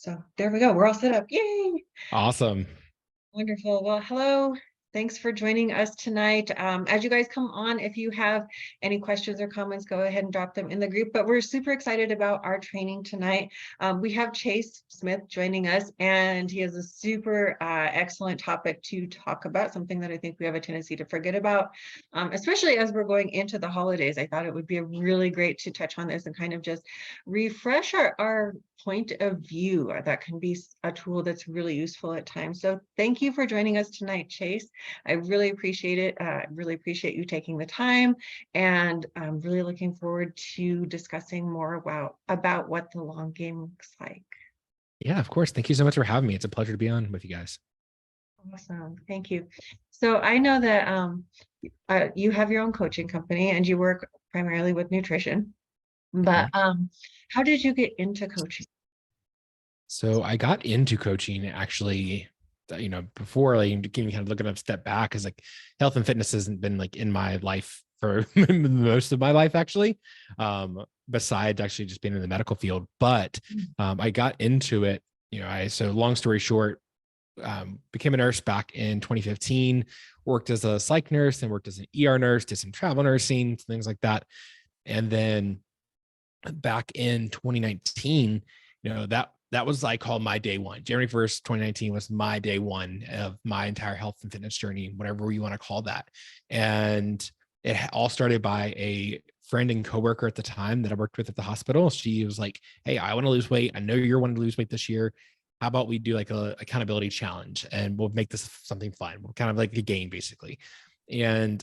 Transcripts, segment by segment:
So there we go. We're all set up. Yay. Awesome. Wonderful. Well, hello. Thanks for joining us tonight. As you guys come on, if you have any questions or comments, go ahead and drop them in the group. But we're super excited about our training tonight. We have Chase Smith joining us, and he has a super excellent topic to talk about, something that I think we have a tendency to forget about, especially as we're going into the holidays. I thought it would be a really great to touch on this and kind of just refresh our point of view. That can be a tool that's really useful at times. So thank you for joining us tonight, Chase. I really appreciate it. I really appreciate you taking the time, and I'm really looking forward to discussing more about what the long game looks like. Yeah, of course. Thank you so much for having me. It's a pleasure to be on with you guys. Awesome. Thank you. So I know that you have your own coaching company and you work primarily with nutrition, but how did you get into coaching? So I got into coaching actually, before like getting kind of looking up step back, is like health and fitness hasn't been like in my life for most of my life, actually. Besides actually just being in the medical field. But I got into it, so long story short, became a nurse back in 2015, worked as a psych nurse and worked as an ER nurse, did some travel nursing, things like that. And then back in 2019, that was I call my day one. January 1st, 2019 was my day one of my entire health and fitness journey, whatever you want to call that. And it all started by a friend and coworker at the time that I worked with at the hospital. She was like, "Hey, I want to lose weight. I know you're wanting to lose weight this year. How about we do like a accountability challenge and we'll make this something fun. We'll kind of like a game basically." And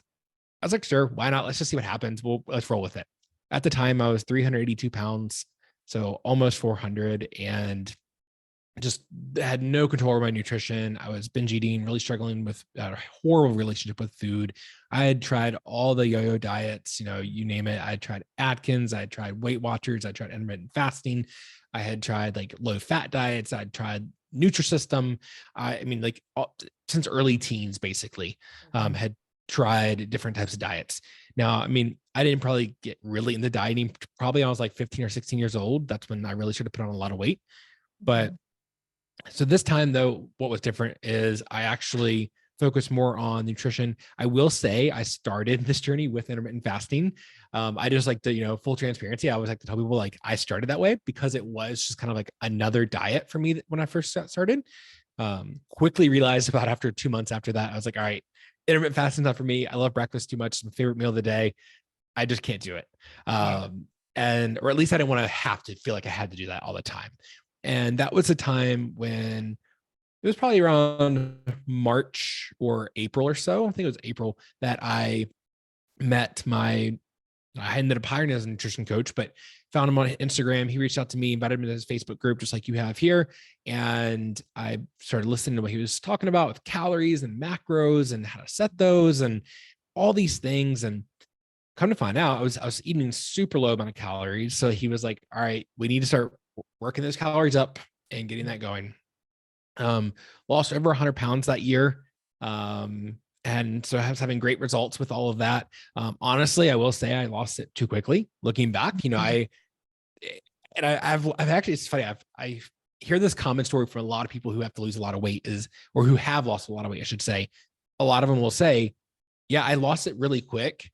I was like, "Sure, why not? Let's just see what happens. Let's roll with it." At the time I was 382 pounds, so almost 400, and just had no control over my nutrition. I was binge eating, really struggling with a horrible relationship with food. I had tried all the yo-yo diets, you name it. I tried Atkins, I tried Weight Watchers, I tried intermittent fasting. I had tried like low fat diets. I'd tried Nutrisystem. I mean, like since early teens, basically, had tried different types of diets. Now, I mean, I didn't probably get really into dieting. Probably I was like 15 or 16 years old. That's when I really started to put on a lot of weight. But so this time though, what was different is I actually focused more on nutrition. I will say I started this journey with intermittent fasting. I just like to, full transparency. I always like to tell people like I started that way because it was just kind of like another diet for me when I first started. Quickly realized about after 2 months after that, I was like, all right, intermittent fasting's not for me. I love breakfast too much. It's my favorite meal of the day. I just can't do it. Or at least I didn't want to have to feel like I had to do that all the time. And that was a time when it was probably around March or April or so. I think it was April that I ended up hiring as a nutrition coach, but found him on Instagram. He reached out to me, invited me to his Facebook group, just like you have here. And I started listening to what he was talking about with calories and macros and how to set those and all these things. And come to find out, I was eating super low amount of calories. So he was like, all right, we need to start working those calories up and getting that going. Lost over 100 pounds that year. And so I was having great results with all of that. Honestly, I will say I lost it too quickly. Looking back, I've actually, it's funny. I hear this common story from a lot of people who have to lose a lot of weight or who have lost a lot of weight, I should say. A lot of them will say, yeah, I lost it really quick,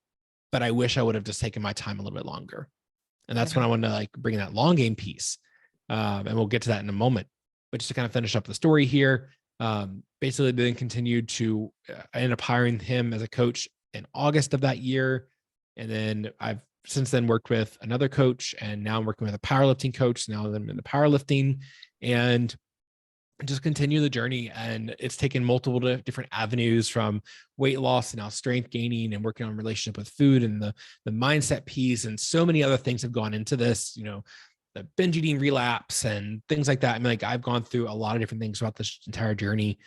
but I wish I would have just taken my time a little bit longer. And that's when I wanted to like bring in that long game piece. And we'll get to that in a moment. But just to kind of finish up the story here, basically then continued to, I ended up hiring him as a coach in August of that year. And then I've since then worked with another coach, and now I'm working with a powerlifting coach. Now I'm in the powerlifting and just continue the journey. And it's taken multiple different avenues, from weight loss and now strength gaining and working on relationship with food and the mindset piece. And so many other things have gone into this, the binge eating relapse and things like that. I mean, like I've gone through a lot of different things throughout this entire journey,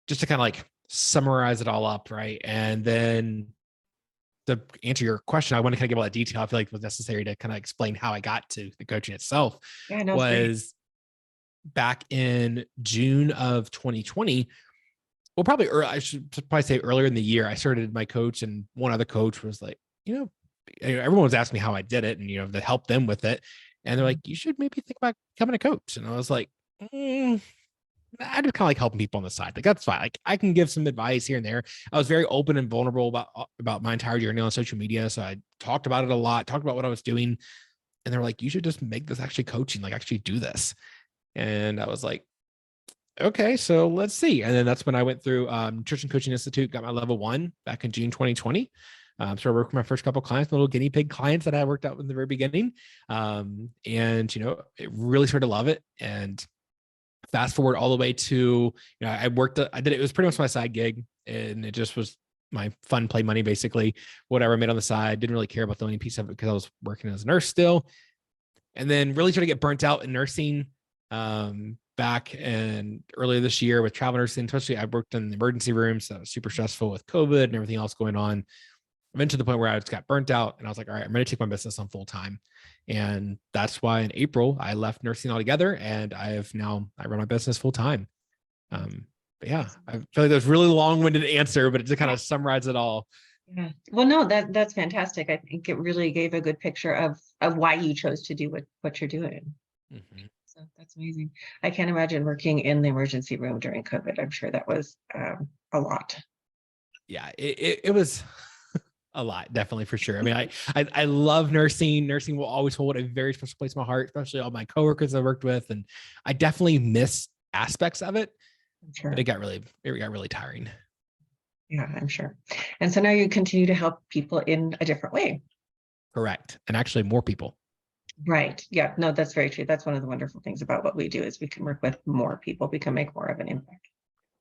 just to kind of like summarize it all up. Right. And then to answer your question, I want to kind of give all that detail. I feel like it was necessary to kind of explain how I got to the coaching itself. Yeah, no, Was back in June of 2020. Well, probably I should probably say earlier in the year, I started my coach, and one other coach was like, everyone was asking me how I did it and, to help them with it. And they're like, you should maybe think about becoming a coach. And I was like, mm, I just kind of like helping people on the side. Like that's fine. Like I can give some advice here and there. I was very open and vulnerable about my entire journey on social media. So I talked about it a lot, talked about what I was doing. And they're like, you should just make this actually coaching, like actually do this. And I was like, okay, so let's see. And then that's when I went through Nutrition Coaching Institute, got my level 1 back in June 2020. So I worked with my first couple of clients, little guinea pig clients that I worked out in the very beginning. And, it really started to love it. And fast forward all the way to, I did it was pretty much my side gig, and it just was my fun play money, basically, whatever I made on the side. Didn't really care about the only piece of it because I was working as a nurse still. And then really started to get burnt out in nursing back and earlier this year with travel nursing, especially I worked in the emergency room. So it was super stressful with COVID and everything else going on. I went to the point where I just got burnt out, and I was like, all right, I'm going to take my business on full time. And that's why in April I left nursing altogether, and I run my business full time. But yeah, I feel like that was a really long-winded answer, but it just kind of summarizes it all. Yeah. Well, no, that's fantastic. I think it really gave a good picture of why you chose to do what you're doing. Mm-hmm. So that's amazing. I can't imagine working in the emergency room during COVID. I'm sure that was a lot. Yeah, it was a lot, definitely, for sure. I mean, I love nursing. Nursing will always hold a very special place in my heart, especially all my coworkers I worked with, and I definitely miss aspects of it. Sure. But it got really tiring. Yeah, I'm sure. And so now you continue to help people in a different way. Correct, and actually more people. Right. Yeah. No, that's very true. That's one of the wonderful things about what we do is we can work with more people. We can make more of an impact.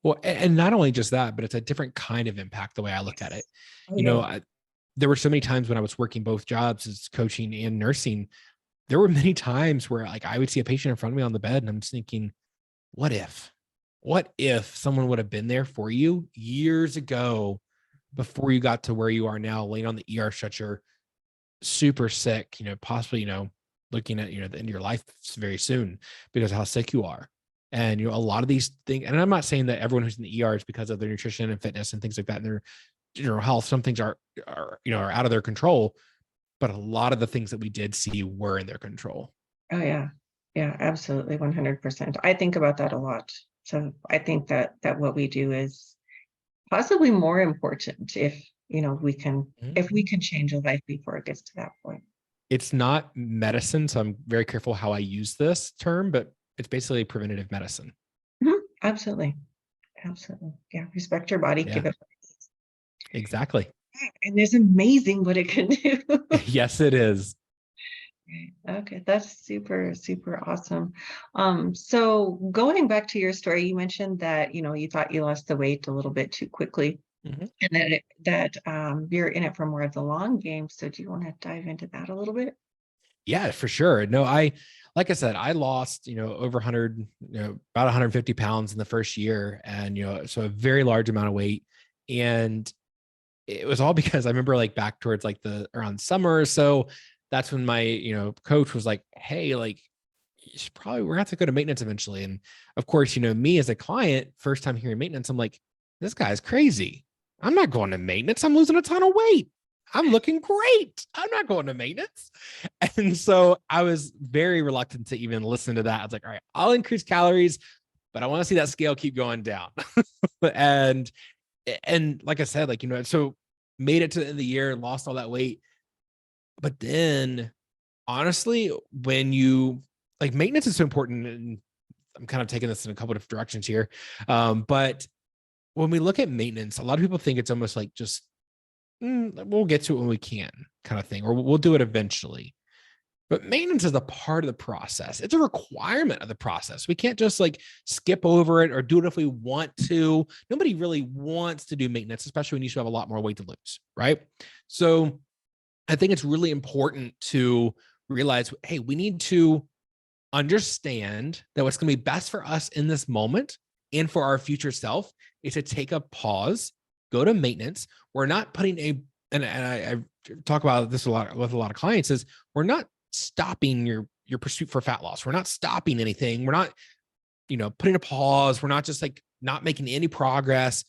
Well, and not only just that, but it's a different kind of impact the way I look at it. Oh, yeah. There were so many times when I was working both jobs as coaching and nursing. There were many times where like I would see a patient in front of me on the bed, and I'm just thinking, what if someone would have been there for you years ago before you got to where you are now, laying on the ER stretcher, super sick, possibly, looking at, the end of your life very soon because of how sick you are. And, a lot of these things, and I'm not saying that everyone who's in the ER is because of their nutrition and fitness and things like that and their general health. Some things are out of their control, but a lot of the things that we did see were in their control. Oh, yeah. Yeah, absolutely. 100%. I think about that a lot. So I think that what we do is possibly more important if, if we can change a life before it gets to that point. It's not medicine, so I'm very careful how I use this term, but it's basically preventative medicine. Mm-hmm. Absolutely. Absolutely. Yeah. Respect your body. Yeah. Give it. Exactly. And it's amazing what it can do. Yes, it is. Okay, that's super, super awesome. So going back to your story, you mentioned that, you thought you lost the weight a little bit too quickly, Mm-hmm. and that you're in it for more of the long game. So do you want to dive into that a little bit? Yeah, for sure. No, like I said, I lost, over 100, about 150 pounds in the first year, and, so a very large amount of weight. And it was all because I remember like back towards like around summer or so, that's when my, coach was like, hey, like, we're gonna have to go to maintenance eventually. And of course, me as a client, first time hearing maintenance, I'm like, this guy's crazy. I'm not going to maintenance. I'm losing a ton of weight. I'm looking great. I'm not going to maintenance. And so I was very reluctant to even listen to that. I was like, all right, I'll increase calories, but I want to see that scale keep going down. and like I said, like, so made it to the end of the year and lost all that weight. But then honestly, when you like, maintenance is so important, and I'm kind of taking this in a couple of different directions here. But when we look at maintenance, a lot of people think it's almost like just, we'll get to it when we can kind of thing, or we'll do it eventually. But maintenance is a part of the process. It's a requirement of the process. We can't just like skip over it or do it if we want to. Nobody really wants to do maintenance, especially when you still have a lot more weight to lose, right? So I think it's really important to realize, hey, we need to understand that what's going to be best for us in this moment and for our future self is to take a pause, go to maintenance. We're not putting and I talk about this a lot with a lot of clients, is we're not stopping your pursuit for fat loss. We're not stopping anything. We're not, putting a pause. We're not just like not making any progress.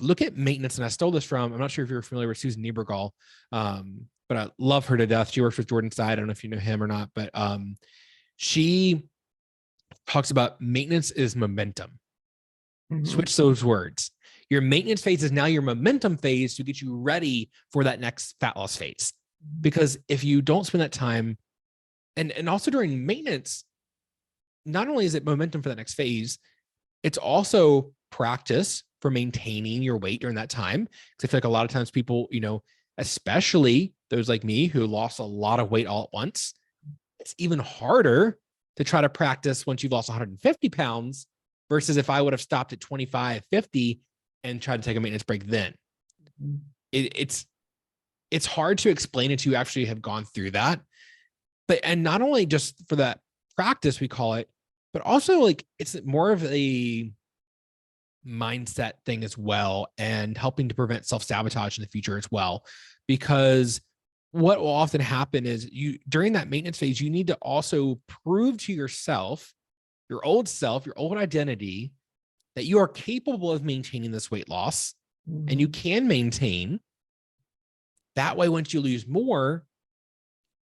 Look at maintenance. And I stole this from, I'm not sure if you're familiar with Susan Niebergall, but I love her to death. She works with Jordan Side. I don't know if you know him or not, but she talks about maintenance is momentum. Mhm. Switch those words. Your maintenance phase is now your momentum phase to get you ready for that next fat loss phase. Because if you don't spend that time, and also during maintenance, not only is it momentum for the next phase, it's also practice for maintaining your weight during that time. Because I feel like a lot of times people, especially those like me who lost a lot of weight all at once, it's even harder to try to practice once you've lost 150 pounds versus if I would have stopped at 25, 50 and tried to take a maintenance break then. It's hard to explain it to you actually have gone through that. And not only just for that practice, we call it, but also like it's more of a mindset thing as well, and helping to prevent self-sabotage in the future as well. Because what will often happen is you during that maintenance phase, you need to also prove to yourself, your old self, your old identity, that you are capable of maintaining this weight loss and you can maintain. That way, once you lose more,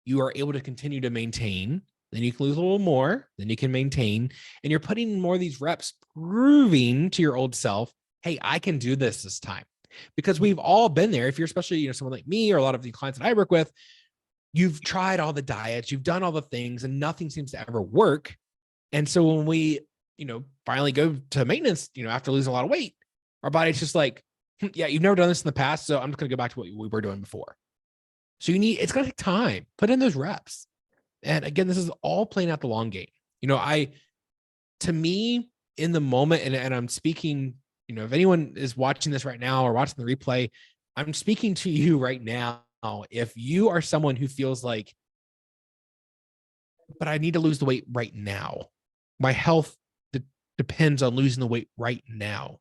you are able to continue to maintain. Then you can lose a little more, then you can maintain. And you're putting in more of these reps, proving to your old self, hey, I can do this time. Because we've all been there. If you're especially, someone like me or a lot of the clients that I work with, you've tried all the diets, you've done all the things, and nothing seems to ever work. And so when we, finally go to maintenance, after losing a lot of weight, our body's just like, yeah, you've never done this in the past, so I'm just going to go back to what we were doing before. So it's going to take time. Put in those reps. And again, this is all playing out the long game. To me, in the moment, and I'm speaking, if anyone is watching this right now or watching the replay, I'm speaking to you right now. If you are someone who feels like, but I need to lose the weight right now, my health depends on losing the weight right now.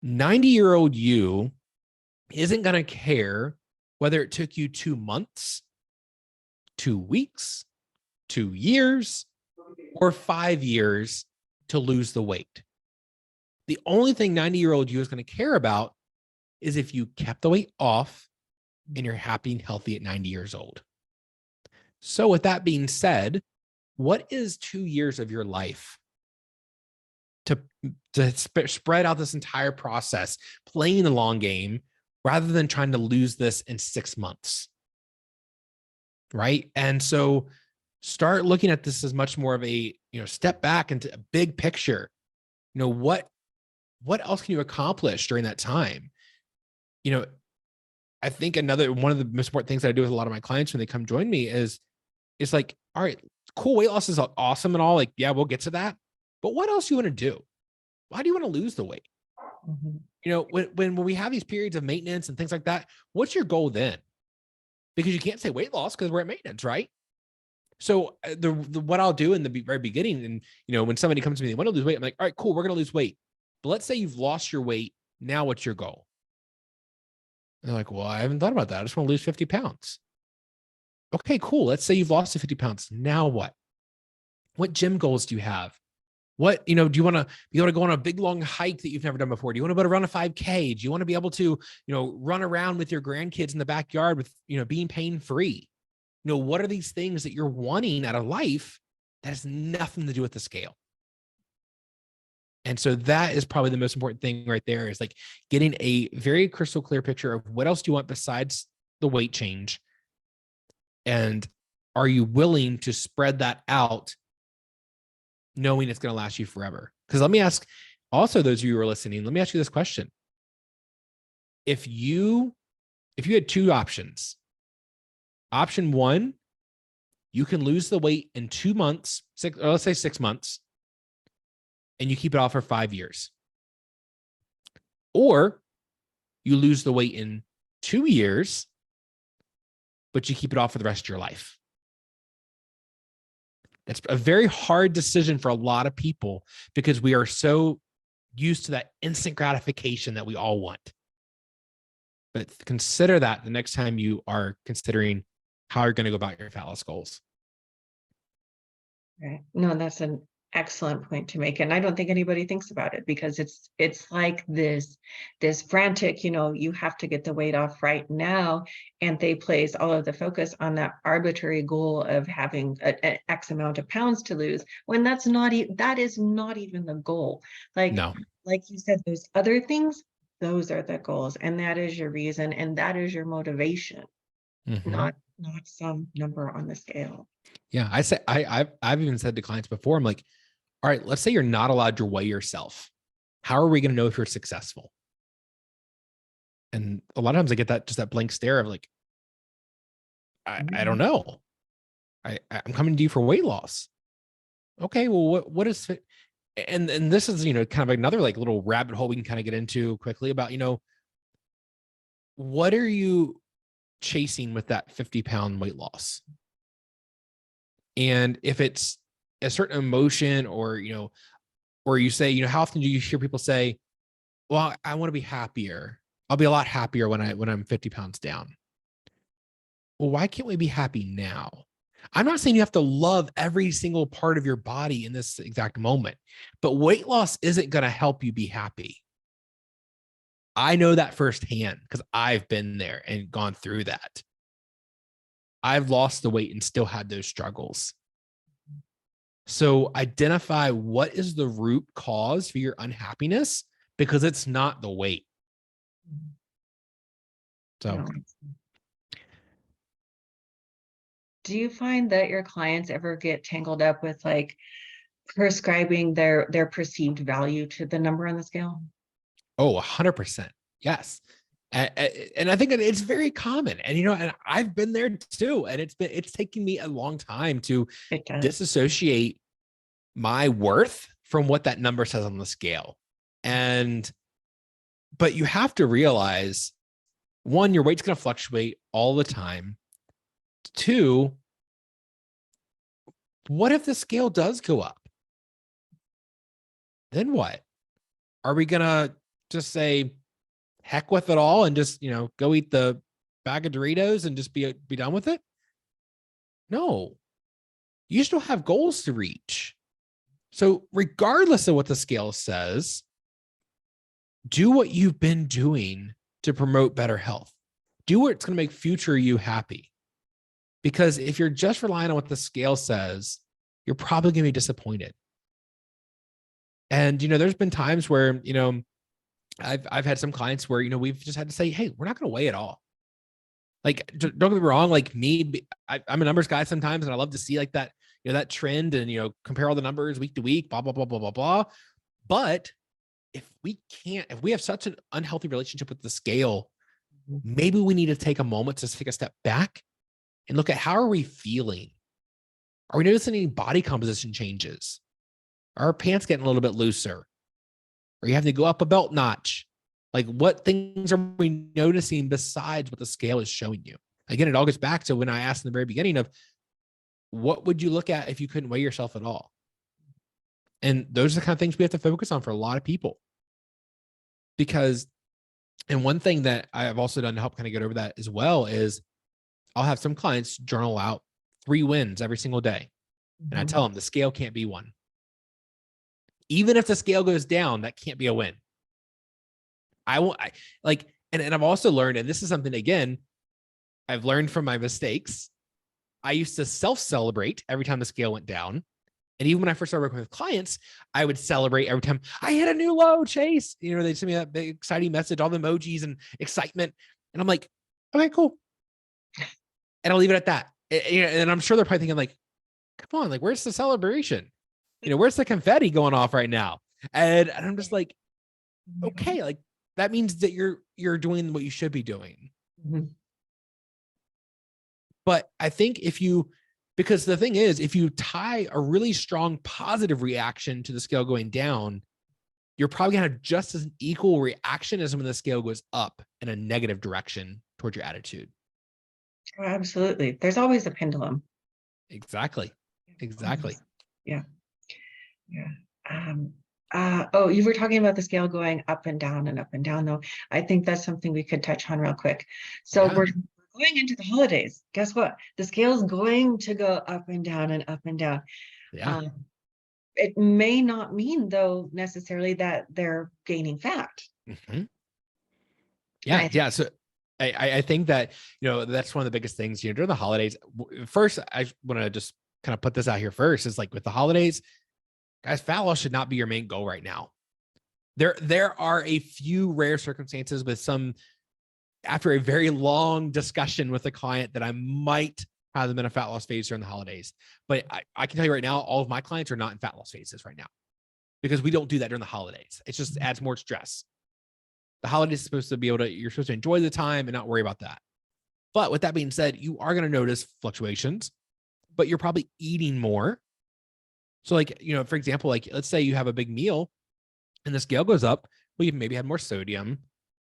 90-year-old you isn't going to care whether it took you 2 months, 2 weeks, 2 years, or 5 years to lose the weight. The only thing 90-year-old you is going to care about is if you kept the weight off and you're happy and healthy at 90 years old. So with that being said, what is 2 years of your life to spread out this entire process, playing the long game, rather than trying to lose this in 6 months? Right. And so start looking at this as much more of a, step back into a big picture. What else can you accomplish during that time? I think one of the most important things that I do with a lot of my clients when they come join me is it's like, all right, cool. Weight loss is awesome and all, like, yeah, we'll get to that. But what else do you want to do? Why do you want to lose the weight? When we have these periods of maintenance and things like that, what's your goal then? Because you can't say weight loss because we're at maintenance, right? So what I'll do in the very beginning, and when somebody comes to me, they want to lose weight, I'm like, all right, cool, we're going to lose weight. But let's say you've lost your weight. Now what's your goal? And they're like, well, I haven't thought about that. I just want to lose 50 pounds. Okay, cool. Let's say you've lost the 50 pounds. Now what? What gym goals do you have? What, do you want to be able to go on a big long hike that you've never done before? Do you want to be able to run a 5K? Do you want to be able to, run around with your grandkids in the backyard with, being pain-free? What are these things that you're wanting out of life that has nothing to do with the scale? And so that is probably the most important thing right there, is like getting a very crystal clear picture of what else do you want besides the weight change. And are you willing to spread that out, knowing it's going to last you forever? Because let me ask also those of you who are listening, let me ask you this question. If you had 2 options, option 1, you can lose the weight in 2 months, or let's say 6 months, and you keep it off for 5 years. Or you lose the weight in 2 years, but you keep it off for the rest of your life. That's a very hard decision for a lot of people because we are so used to that instant gratification that we all want. But consider that the next time you are considering how you're going to go about your fat loss goals. Right. No, that's Excellent point to make. And I don't think anybody thinks about it because it's like this frantic, you have to get the weight off right now. And they place all of the focus on that arbitrary goal of having an X amount of pounds to lose when that is not even the goal. No. Like you said, those other things, those are the goals, and that is your reason, and that is your motivation, Mhm. not some number on the scale. Yeah, I say I've even said to clients before, I'm like, all right, let's say you're not allowed to weigh yourself. How are we going to know if you're successful? And a lot of times I get that blank stare of like, I don't know. I'm coming to you for weight loss. Okay, well, what is fit? And this is, kind of another like little rabbit hole we can kind of get into quickly about, what are you chasing with that 50-pound weight loss? And if it's a certain emotion or you say, how often do you hear people say, well, I want to be happier. I'll be a lot happier when I'm 50 pounds down. Well, why can't we be happy now? I'm not saying you have to love every single part of your body in this exact moment, but weight loss isn't going to help you be happy. I know that firsthand because I've been there and gone through that. I've lost the weight and still had those struggles. So identify what is the root cause for your unhappiness, because it's not the weight. So, do you find that your clients ever get tangled up with like prescribing their perceived value to the number on the scale? 100%. Yes. And I think it's very common. And, and I've been there too. And it's taken me a long time to It does. disassociate my worth from what that number says on the scale. But you have to realize, one, your weight's going to fluctuate all the time. Two, what if the scale does go up? Then what? Are we going to just say, heck with it all and just, go eat the bag of Doritos and just be done with it? No, you still have goals to reach. So regardless of what the scale says, do what you've been doing to promote better health. Do what's going to make future you happy. Because if you're just relying on what the scale says, you're probably going to be disappointed. And, there's been times where, I've had some clients where, we've just had to say, hey, we're not going to weigh it all. Like, don't get me wrong. Like me, I'm a numbers guy sometimes, and I love to see like that, that trend and, compare all the numbers week to week, blah, blah, blah, blah, blah, blah. But if we have such an unhealthy relationship with the scale, maybe we need to take a moment to take a step back and look at how are we feeling? Are we noticing any body composition changes? Are our pants getting a little bit looser? Are you having to go up a belt notch? Like, what things are we noticing besides what the scale is showing you? Again, it all gets back to when I asked in the very beginning of what would you look at if you couldn't weigh yourself at all? And those are the kind of things we have to focus on for a lot of people. And one thing that I've also done to help kind of get over that as well is I'll have some clients journal out 3 wins every single day. And I tell them the scale can't be one. Even if the scale goes down, that can't be a win. And I've also learned, and this is something, again, I've learned from my mistakes. I used to self-celebrate every time the scale went down. And even when I first started working with clients, I would celebrate every time I hit a new low, Chase. They send me that big exciting message, all the emojis and excitement. And I'm like, okay, cool. And I'll leave it at that. And I'm sure they're probably thinking like, come on, like, where's the celebration? Where's the confetti going off right now? And I'm just like, okay, like that means that you're doing what you should be doing. Mm-hmm. But I think because the thing is, if you tie a really strong positive reaction to the scale going down, you're probably gonna have just as an equal reaction as when the scale goes up in a negative direction towards your attitude. Oh, absolutely. There's always a pendulum. Exactly. Yeah. Yeah. Oh, you were talking about the scale going up and down and up and down, though. I think that's something we could touch on real quick. So Yeah. we're going into the holidays. Guess what? The scale is going to go up and down and up and down. Yeah. it may not mean though necessarily that they're gaining fat. Mhm. And Yeah, I think, yeah. So I think that, that's one of the biggest things, during the holidays. First, I want to just kind of put this out here first, is like with the holidays, guys, fat loss should not be your main goal right now. There are a few rare circumstances with some, after a very long discussion with a client, that I might have them in a fat loss phase during the holidays. But I can tell you right now, all of my clients are not in fat loss phases right now, because we don't do that during the holidays. It just adds more stress. The holidays is supposed to be you're supposed to enjoy the time and not worry about that. But with that being said, you are going to notice fluctuations, but you're probably eating more. So like, for example, like let's say you have a big meal and the scale goes up. Well, you maybe had more sodium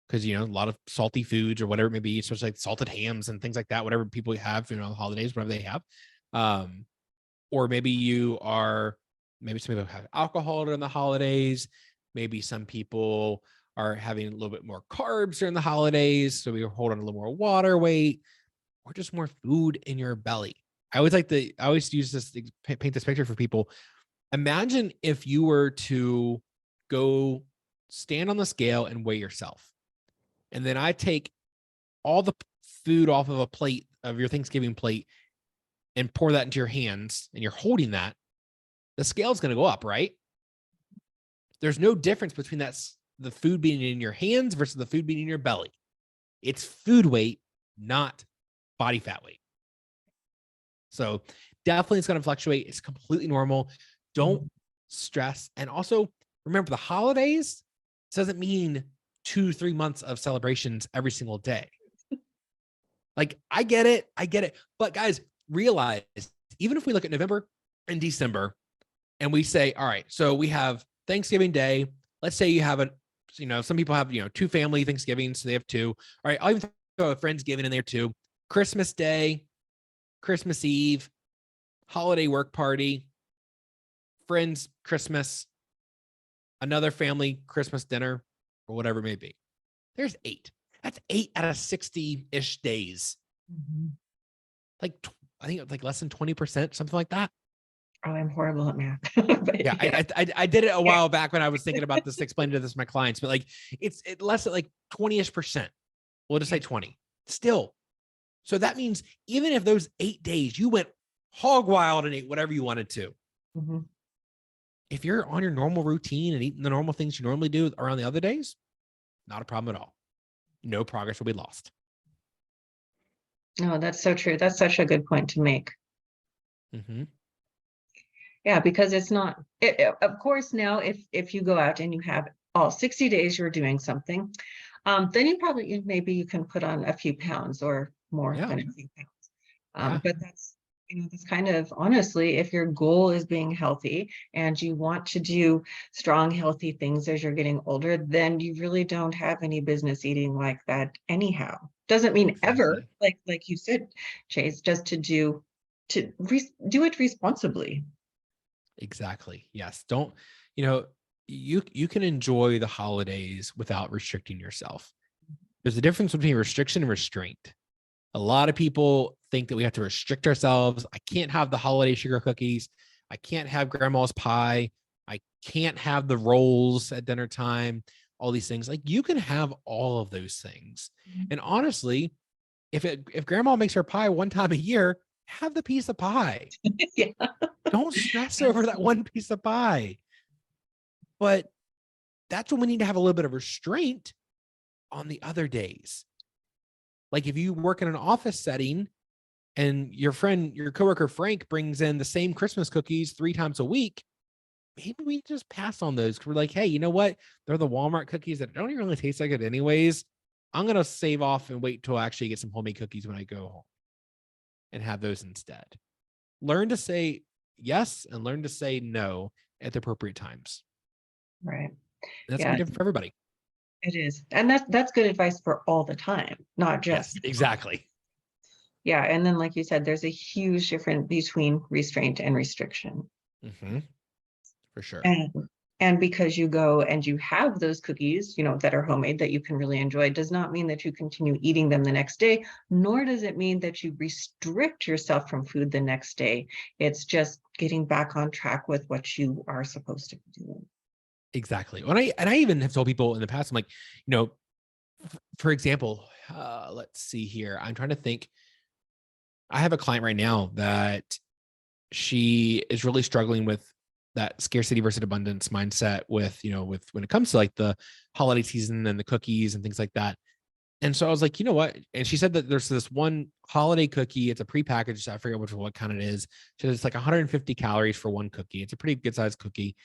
because, a lot of salty foods or whatever it may be, especially like salted hams and things like that, whatever people have, holidays, whatever they have. Or maybe maybe some people have alcohol during the holidays. Maybe some people are having a little bit more carbs during the holidays. So we hold on a little more water weight, or just more food in your belly. I always use this, paint this picture for people. Imagine if you were to go stand on the scale and weigh yourself. And then I take all the food off of a plate, of your Thanksgiving plate, and pour that into your hands, and you're holding that. The scale is going to go up, right? There's no difference between the food being in your hands versus the food being in your belly. It's food weight, not body fat weight. So definitely it's going to fluctuate. It's completely normal. Don't stress. And also remember, the holidays doesn't mean 2-3 months of celebrations every single day. Like, I get it. But guys, realize, even if we look at November and December and we say, all right, so we have Thanksgiving Day. Let's say you have some people have, 2 family Thanksgivings, so they have 2. All right, I'll even throw a Friendsgiving in there too. Christmas Day, Christmas Eve, holiday work party, friends Christmas, another family Christmas dinner, or whatever it may be. There's 8. That's 8 out of 60-ish days. Like, I think it's like less than 20%, something like that. oh, I'm horrible at math. But Yeah, I did it a while back when I was thinking about this, explaining this to my clients, but like it's less than like 20-ish%. We'll just say 20 still. So that means even if those 8 days you went hog wild and ate whatever you wanted to, if you're on your normal routine and eating the normal things you normally do around the other days, not a problem at all. No progress will be lost. No, that's so true. That's such a good point to make. Yeah, because it's not, of course, now if you go out and you have all 60 days you're doing something, then maybe you can put on a few pounds or more than a few pounds. But that's kind of, honestly, if your goal is being healthy and you want to do strong, healthy things as you're getting older, then you really don't have any business eating like that anyhow. Doesn't mean ever, like you said, Chase, just to do it responsibly. Exactly. Yes. Don't, you can enjoy the holidays without restricting yourself. There's a difference between restriction and restraint. A lot of people think that we have to restrict ourselves. I can't have the holiday sugar cookies. I can't have grandma's pie. I can't have the rolls at dinner time. All these things. Like, you can have all of those things. And honestly, if grandma makes her pie one time a year, have the piece of pie. Yeah. Don't stress over that one piece of pie. But that's when we need to have a little bit of restraint on the other days. Like, if you work in an office setting and your coworker Frank brings in the same Christmas cookies 3 times a week, maybe we just pass on those, because we're like, hey, you know what? They're the Walmart cookies that don't even really taste like it anyways. I'm going to save off and wait till I actually get some homemade cookies when I go home and have those instead. Learn to say yes and learn to say no at the appropriate times. Right. That's gonna be different for everybody. It is. And that's good advice for all the time, not just. Yes, exactly. Yeah. And then, like you said, there's a huge difference between restraint and restriction. For sure. And because you go and you have those cookies, you know, that are homemade that you can really enjoy, does not mean that you continue eating them the next day, nor does it mean that you restrict yourself from food the next day. It's just getting back on track with what you are supposed to be doing. Exactly. And I even have told people in the past, I'm like, you know, for example, let's see here. I'm trying to think. I have a client right now that she is really struggling with that scarcity versus abundance mindset with, you know, with when it comes to like the holiday season and the cookies and things like that. And so I was like, you know what? And she said that there's this one holiday cookie. It's a prepackaged. I forget what kind it is. So it's like 150 calories for one cookie. It's a pretty good sized cookie.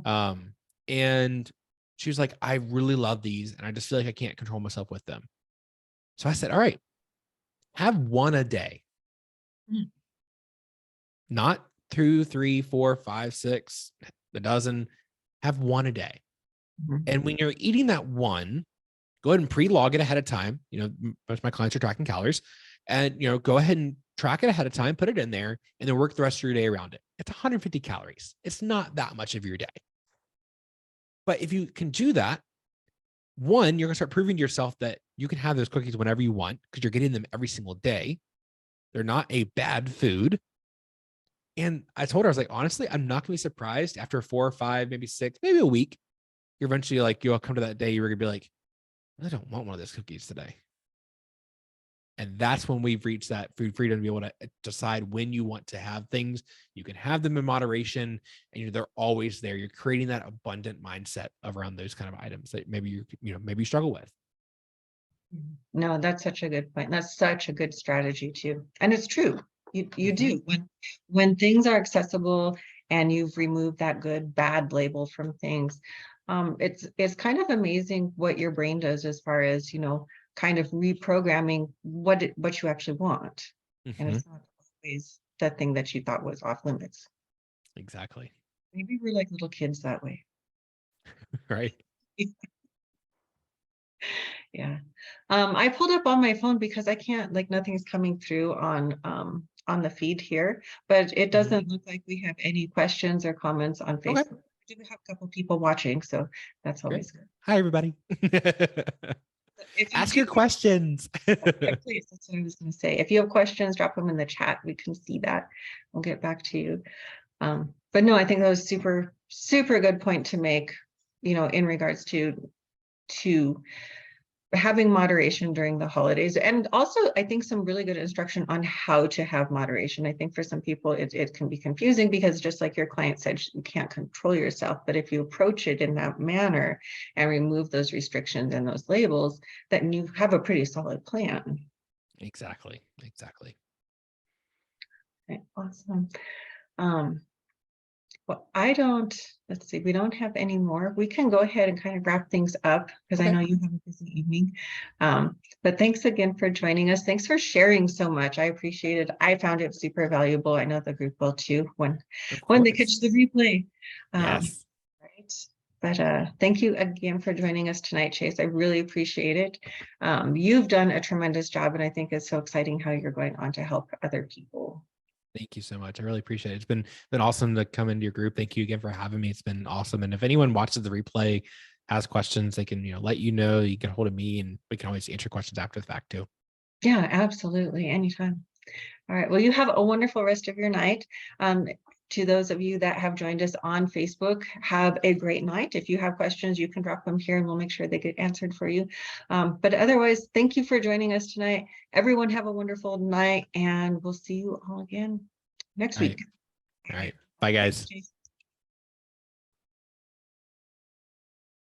And she was like, I really love these. And I just feel like I can't control myself with them. So I said, all right, have one a day. Not 2, 3, 4, 5, 6, a dozen, have one a day. And when you're eating that one, go ahead and pre-log it ahead of time. You know, most of my clients are tracking calories, and, you know, go ahead and track it ahead of time, put it in there, and then work the rest of your day around it. It's 150 calories. It's not that much of your day. But if you can do that, one, you're going to start proving to yourself that you can have those cookies whenever you want because you're getting them every single day. They're not a bad food. And I told her, I was like, honestly, I'm not going to be surprised after 4 or 5, maybe 6, maybe a week. You're eventually like, you'll come to that day, you're going to be like, I don't want one of those cookies today. And that's when we've reached that food freedom to be able to decide when you want to have things. You can have them in moderation, and they're always there. You're creating that abundant mindset around those kind of items that maybe maybe you struggle with. No, that's such a good point. That's such a good strategy too. And it's true. You do when things are accessible and you've removed that good bad label from things. It's kind of amazing what your brain does as far as, you know, kind of reprogramming what you actually want. And it's not always the thing that you thought was off limits. Exactly. Maybe we're like little kids that way. Right. Yeah. I pulled up on my phone because I can't, like, nothing's coming through on the feed here, but it doesn't look like we have any questions or comments on Okay. Facebook. We do have a couple people watching, so that's always good. Hi, everybody. If you Ask your questions. please, that's what I was going to say. If you have questions, drop them in the chat. We can see that. We'll get back to you. But no, I think that was super, super good point to make, you know, in regards to having moderation during the holidays. And also, I think some really good instruction on how to have moderation. I think for some people, it can be confusing because just like your client said, you can't control yourself. But if you approach it in that manner and remove those restrictions and those labels, then you have a pretty solid plan. Exactly. Exactly. Okay, awesome. Well, let's see, we don't have any more. We can go ahead and kind of wrap things up because I know you have a busy evening. But thanks again for joining us. Thanks for sharing so much. I appreciate it. I found it super valuable. I know the group will too when they catch the replay. Yes. Right. But thank you again for joining us tonight, Chase. I really appreciate it. You've done a tremendous job, and I think it's so exciting how you're going on to help other people. Thank you so much. I really appreciate it. It's been awesome to come into your group. Thank you again for having me. It's been awesome. And if anyone watches the replay, has questions, they can, let you know. You can hold of me, and we can always answer questions after the fact too. Yeah, absolutely. Anytime. All right. Well, you have a wonderful rest of your night. To those of you that have joined us on Facebook, have a great night. If you have questions, you can drop them here and we'll make sure they get answered for you. But otherwise, thank you for joining us tonight. Everyone have a wonderful night, and we'll see you all again next week. All right. Bye, guys.